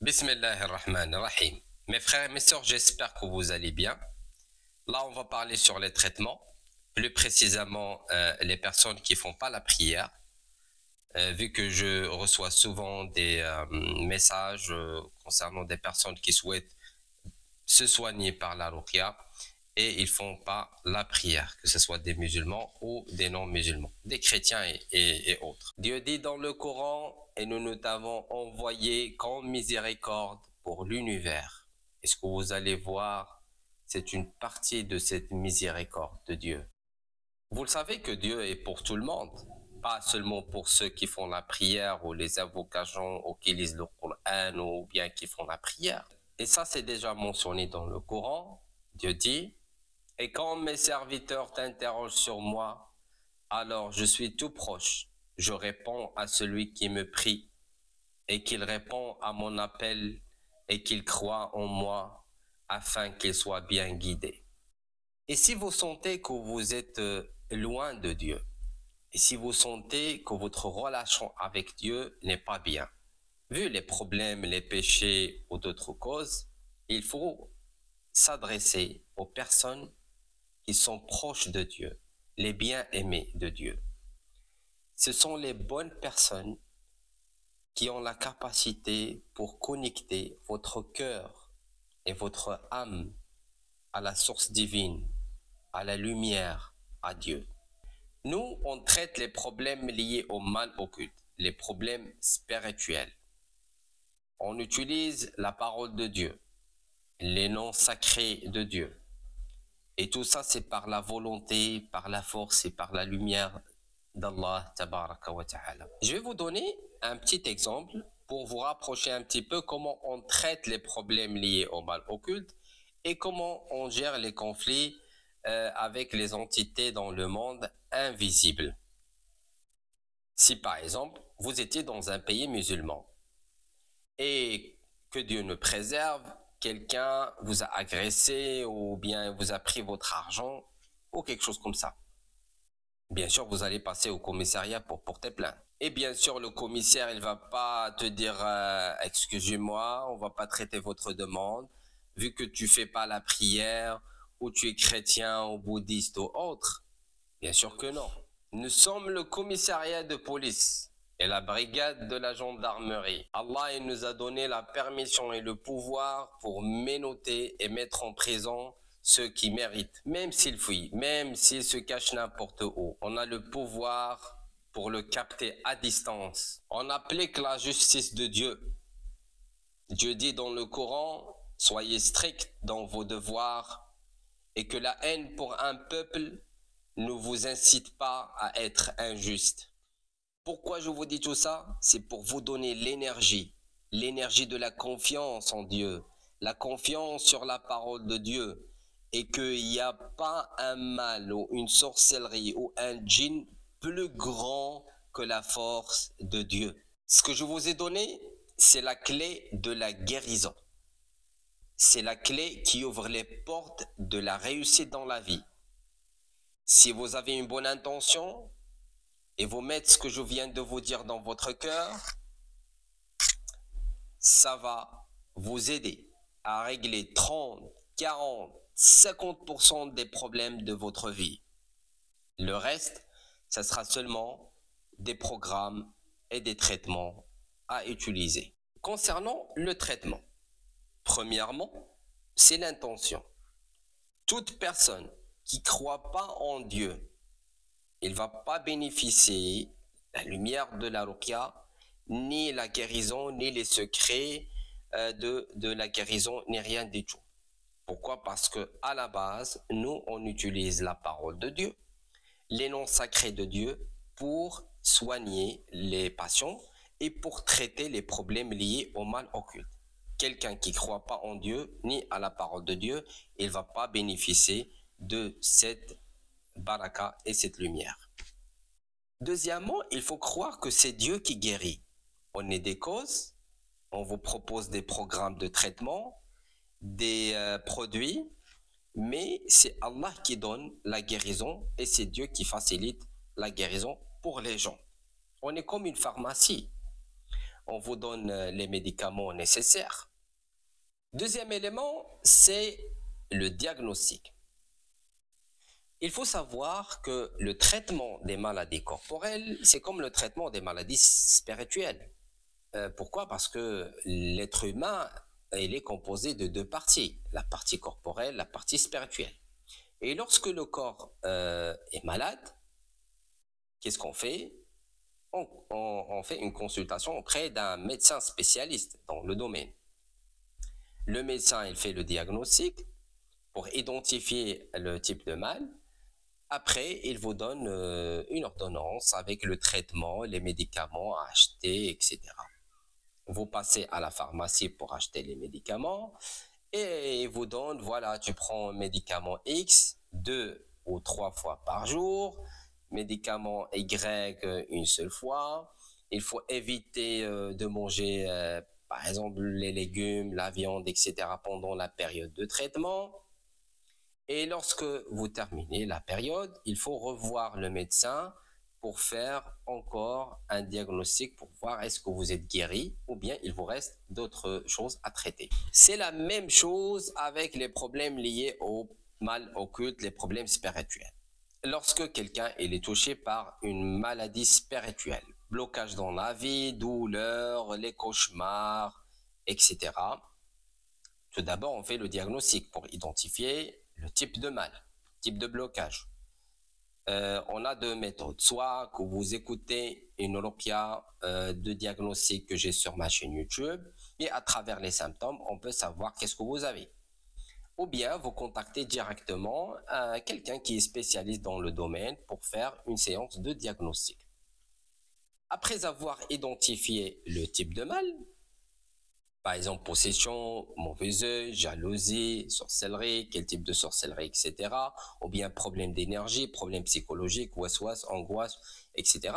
Bismillahirrahmanirrahim. Mes frères et mes sœurs, j'espère que vous allez bien. Là, on va parler sur les traitements, plus précisément les personnes qui ne font pas la prière. Vu que je reçois souvent des messages concernant des personnes qui souhaitent se soigner par la ruqya et ils ne font pas la prière, que ce soit des musulmans ou des non-musulmans, des chrétiens et autres. Dieu dit dans le Coran, et nous t'avons envoyé comme miséricorde pour l'univers. Et ce que vous allez voir, c'est une partie de cette miséricorde de Dieu. Vous le savez que Dieu est pour tout le monde, pas seulement pour ceux qui font la prière ou les invocations ou qui lisent le Coran ou bien qui font la prière. Et ça, c'est déjà mentionné dans le Coran. Dieu dit, « Et quand mes serviteurs t'interrogent sur moi, alors je suis tout proche. Je réponds à celui qui me prie et qu'il répond à mon appel et qu'il croit en moi afin qu'il soit bien guidé. » Et si vous sentez que vous êtes loin de Dieu, et si vous sentez que votre relation avec Dieu n'est pas bien, vu les problèmes, les péchés ou d'autres causes, il faut s'adresser aux personnes qui sont proches de Dieu, les bien-aimés de Dieu. Ce sont les bonnes personnes qui ont la capacité pour connecter votre cœur et votre âme à la source divine, à la lumière, à Dieu. Nous, on traite les problèmes liés au mal occulte, les problèmes spirituels. On utilise la parole de Dieu, les noms sacrés de Dieu. Et tout ça, c'est par la volonté, par la force et par la lumière d'Allah tabaraka wa ta'ala. Je vais vous donner un petit exemple pour vous rapprocher un petit peu comment on traite les problèmes liés au mal occulte et comment on gère les conflits avec les entités dans le monde invisible. Si par exemple, vous étiez dans un pays musulman et que Dieu nous préserve, quelqu'un vous a agressé ou bien vous a pris votre argent ou quelque chose comme ça. Bien sûr, vous allez passer au commissariat pour porter plainte. Et bien sûr, le commissaire, il va pas te dire « Excusez-moi, on va pas traiter votre demande, vu que tu fais pas la prière, ou tu es chrétien ou bouddhiste ou autre. » Bien sûr que non. Nous sommes le commissariat de police et la brigade de la gendarmerie. Allah, il nous a donné la permission et le pouvoir pour menotter et mettre en prison ceux qui méritent, même s'ils fuient, même s'ils se cachent n'importe où. On a le pouvoir pour le capter à distance. On applique la justice de Dieu. Dieu dit dans le Coran, soyez stricts dans vos devoirs et que la haine pour un peuple ne vous incite pas à être injuste. Pourquoi je vous dis tout ça? C'est pour vous donner l'énergie de la confiance en Dieu, la confiance sur la parole de Dieu, et qu'il n'y a pas un mal ou une sorcellerie ou un djinn plus grand que la force de Dieu. Ce que je vous ai donné, c'est la clé de la guérison. C'est la clé qui ouvre les portes de la réussite dans la vie. Si vous avez une bonne intention et vous mettez ce que je viens de vous dire dans votre cœur, ça va vous aider à régler 30, 40, 50% des problèmes de votre vie. Le reste, ça sera seulement des programmes et des traitements à utiliser. Concernant le traitement, premièrement, c'est l'intention. Toute personne qui ne croit pas en Dieu, il ne va pas bénéficier de la lumière de la ruqya, ni la guérison, ni les secrets de la guérison, ni rien du tout. Pourquoi? Parce que à la base, nous, on utilise la parole de Dieu, les noms sacrés de Dieu pour soigner les patients et pour traiter les problèmes liés au mal occulte. Quelqu'un qui ne croit pas en Dieu ni à la parole de Dieu, il ne va pas bénéficier de cette baraka et cette lumière. Deuxièmement, il faut croire que c'est Dieu qui guérit. On est des causes, on vous propose des programmes de traitement, des produits, mais c'est Allah qui donne la guérison et c'est Dieu qui facilite la guérison pour les gens. On est comme une pharmacie. on vous donne les médicaments nécessaires. Deuxième élément, c'est le diagnostic. Il faut savoir que le traitement des maladies corporelles, c'est comme le traitement des maladies spirituelles. Pourquoi? Parce que l'être humain, il est composé de deux parties, la partie corporelle, la partie spirituelle. Et lorsque le corps est malade, qu'est-ce qu'on fait? On fait une consultation auprès d'un médecin spécialiste dans le domaine. Le médecin, il fait le diagnostic pour identifier le type de mal. Après, il vous donne une ordonnance avec le traitement, les médicaments à acheter, etc. Vous passez à la pharmacie pour acheter les médicaments et il vous donne, voilà, tu prends un médicament X 2 ou 3 fois par jour, médicament Y une seule fois. Il faut éviter de manger, par exemple, les légumes, la viande, etc. pendant la période de traitement. Et lorsque vous terminez la période, il faut revoir le médecin pour faire encore un diagnostic pour voir est-ce que vous êtes guéri ou bien il vous reste d'autres choses à traiter. C'est la même chose avec les problèmes liés au mal occulte, les problèmes spirituels. Lorsque quelqu'un est touché par une maladie spirituelle, blocage dans la vie, douleur, les cauchemars, etc. Tout d'abord, on fait le diagnostic pour identifier le type de mal, type de blocage. On a deux méthodes. Soit que vous écoutez une ruqya de diagnostic que j'ai sur ma chaîne YouTube et à travers les symptômes, on peut savoir qu'est-ce que vous avez. Ou bien vous contactez directement quelqu'un qui est spécialiste dans le domaine pour faire une séance de diagnostic. Après avoir identifié le type de mal, par exemple, possession, mauvais œil, jalousie, sorcellerie, quel type de sorcellerie, etc. Ou bien problème d'énergie, problème psychologique, waswas, angoisse, etc.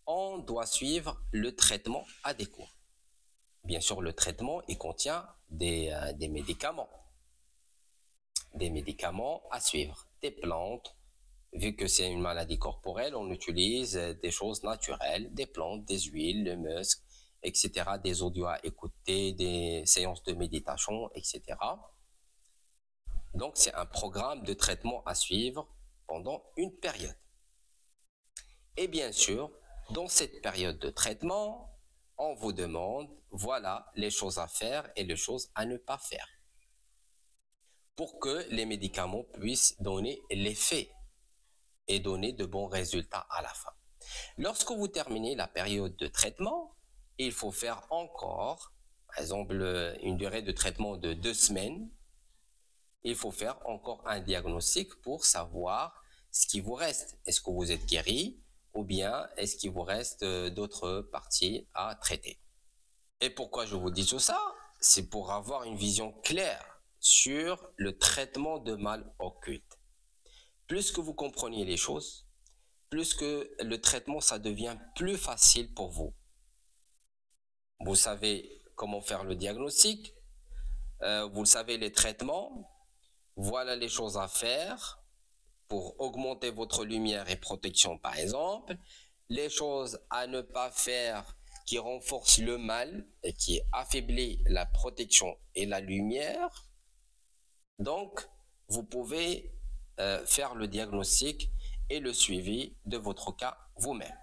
On doit suivre le traitement adéquat. Bien sûr, le traitement, il contient des médicaments. Des médicaments à suivre, des plantes. Vu que c'est une maladie corporelle, on utilise des choses naturelles, des plantes, des huiles, le musc, etc., des audios à écouter, des séances de méditation, etc. Donc, c'est un programme de traitement à suivre pendant une période. Et bien sûr, dans cette période de traitement, on vous demande, voilà, les choses à faire et les choses à ne pas faire pour que les médicaments puissent donner l'effet et donner de bons résultats à la fin. Lorsque vous terminez la période de traitement, il faut faire encore, par exemple, une durée de traitement de 2 semaines. Il faut faire encore un diagnostic pour savoir ce qui vous reste. Est-ce que vous êtes guéri ou bien est-ce qu'il vous reste d'autres parties à traiter? Et pourquoi je vous dis tout ça? C'est pour avoir une vision claire sur le traitement de mal occulte. Plus que vous compreniez les choses, plus que le traitement, ça devient plus facile pour vous. Vous savez comment faire le diagnostic, vous savez les traitements, voilà les choses à faire pour augmenter votre lumière et protection par exemple, les choses à ne pas faire qui renforcent le mal et qui affaiblit la protection et la lumière. Donc, vous pouvez faire le diagnostic et le suivi de votre cas vous-même.